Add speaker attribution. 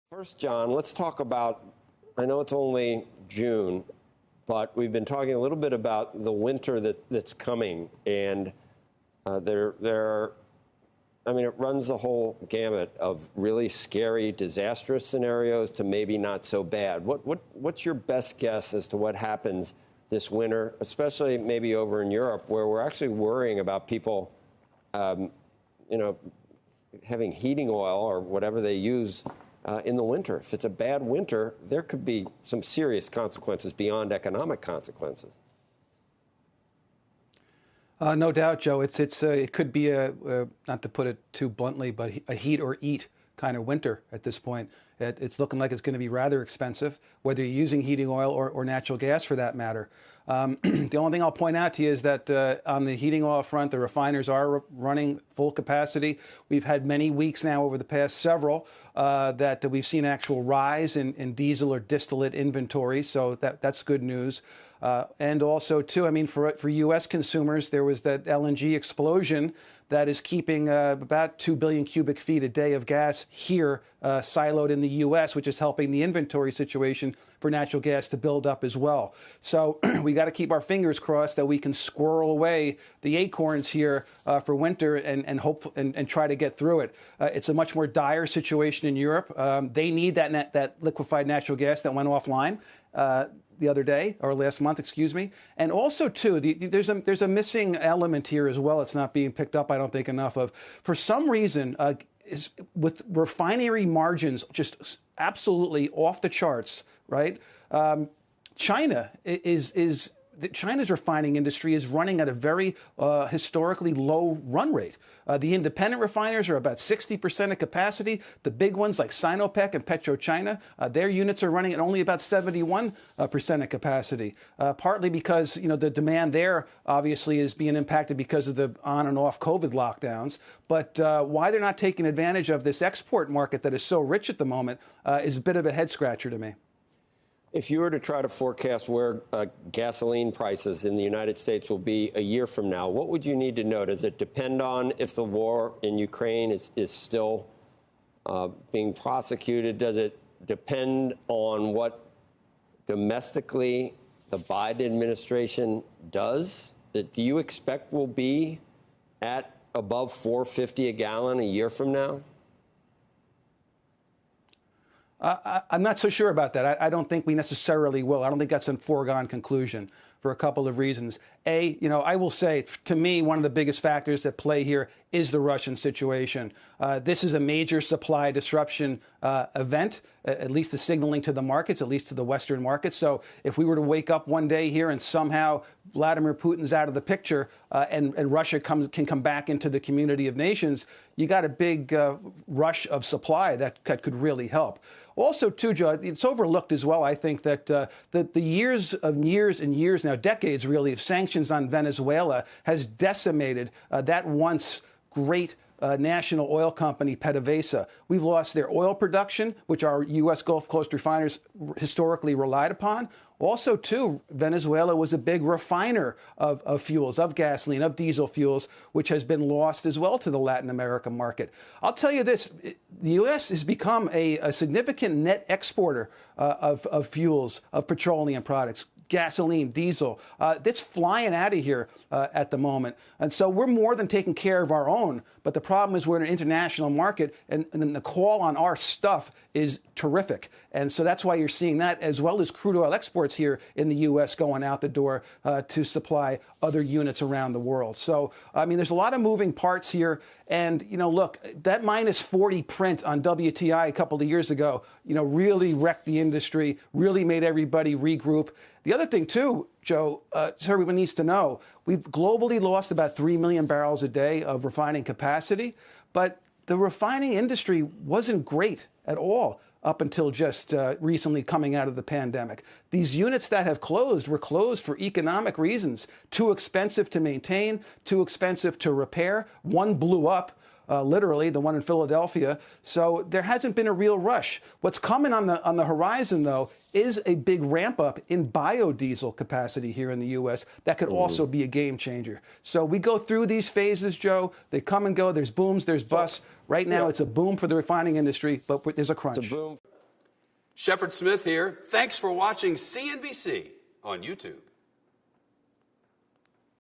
Speaker 1: First, John, let's talk about, I know it's only June, but we've been talking a little bit about the winter that's coming. And it runs the whole gamut of really scary, disastrous scenarios to maybe not so bad. What's your best guess as to what happens this winter, especially maybe over in Europe, where we're actually worrying about people, having heating oil or whatever they use in the winter? If it's a bad winter, there could be some serious consequences beyond economic consequences.
Speaker 2: No doubt, Joe. It could be not to put it too bluntly, but a heat or eat kind of winter at this point. It's looking like it's going to be rather expensive, whether you're using heating oil or natural gas for that matter. The only thing I'll point out to you is that on the heating oil front, the refiners are running full capacity. We've had many weeks now over the past several that we've seen actual rise in diesel or distillate inventory, so that's good news. And also, too, for U.S. consumers, there was that LNG explosion that is keeping about 2 billion cubic feet a day of gas here siloed in the U.S., which is helping the inventory situation for natural gas to build up as well. So we got to keep our fingers crossed that we can squirrel away the acorns here for winter and hope and try to get through it. It's a much more dire situation in Europe. They need that liquefied natural gas that went offline the other day, or last month, excuse me. And also, too, there's a missing element here as well. It's not being picked up, I don't think, enough of. For some reason, with refinery margins just absolutely off the charts, right? China's refining industry is running at a very historically low run rate. The independent refiners are about 60% of capacity. The big ones like Sinopec and PetroChina, their units are running at only about 71% of capacity, partly because the demand there obviously is being impacted because of the on and off COVID lockdowns. But why they're not taking advantage of this export market that is so rich at the moment is a bit of a head scratcher to me.
Speaker 1: If you were to try to forecast where gasoline prices in the United States will be a year from now, what would you need to know? Does it depend on if the war in Ukraine is still being prosecuted? Does it depend on what domestically the Biden administration does? Do you expect we'll be at above $4.50 a gallon a year from now?
Speaker 2: I'm not so sure about that. I don't think we necessarily will. I don't think that's a foregone conclusion for a couple of reasons. I will say, to me, one of the biggest factors at play here is the Russian situation. This is a major supply disruption event, at least the signaling to the markets, at least to the Western markets. So if we were to wake up one day here and somehow Vladimir Putin's out of the picture and Russia can come back into the community of nations, you got a big rush of supply that could really help. Also, too, Joe, it's overlooked as well, I think, that the years and years now, decades really, of sanctions on Venezuela has decimated that once great national oil company, PDVSA. We've lost their oil production, which our U.S. Gulf Coast refiners historically relied upon. Also, too, Venezuela was a big refiner of fuels, of gasoline, of diesel fuels, which has been lost as well to the Latin American market. I'll tell you this, the U.S. has become a significant net exporter of fuels, of petroleum products, gasoline, diesel. It's flying out of here at the moment. And so we're more than taking care of our own. But the problem is we're in an international market, and the call on our stuff is terrific. And so that's why you're seeing that, as well as crude oil exports here in the U.S. going out the door to supply other units around the world. So, there's a lot of moving parts here. And, look, that minus 40 print on WTI a couple of years ago, really wrecked the industry, really made everybody regroup. The other thing, too, Joe, so everyone needs to know, we've globally lost about 3 million barrels a day of refining capacity, but the refining industry wasn't great at all up until just recently coming out of the pandemic. These units that have closed were closed for economic reasons. Too expensive to maintain, too expensive to repair. One blew up. Literally, the one in Philadelphia. So there hasn't been a real rush. What's coming on the horizon, though, is a big ramp up in biodiesel capacity here in the U.S. that could also be a game changer. So we go through these phases, Joe. They come and go. There's booms, there's busts. Right now, it's a boom for the refining industry, but there's a crunch.
Speaker 1: It's a boom.
Speaker 3: Shepard Smith here. Thanks for watching CNBC on YouTube.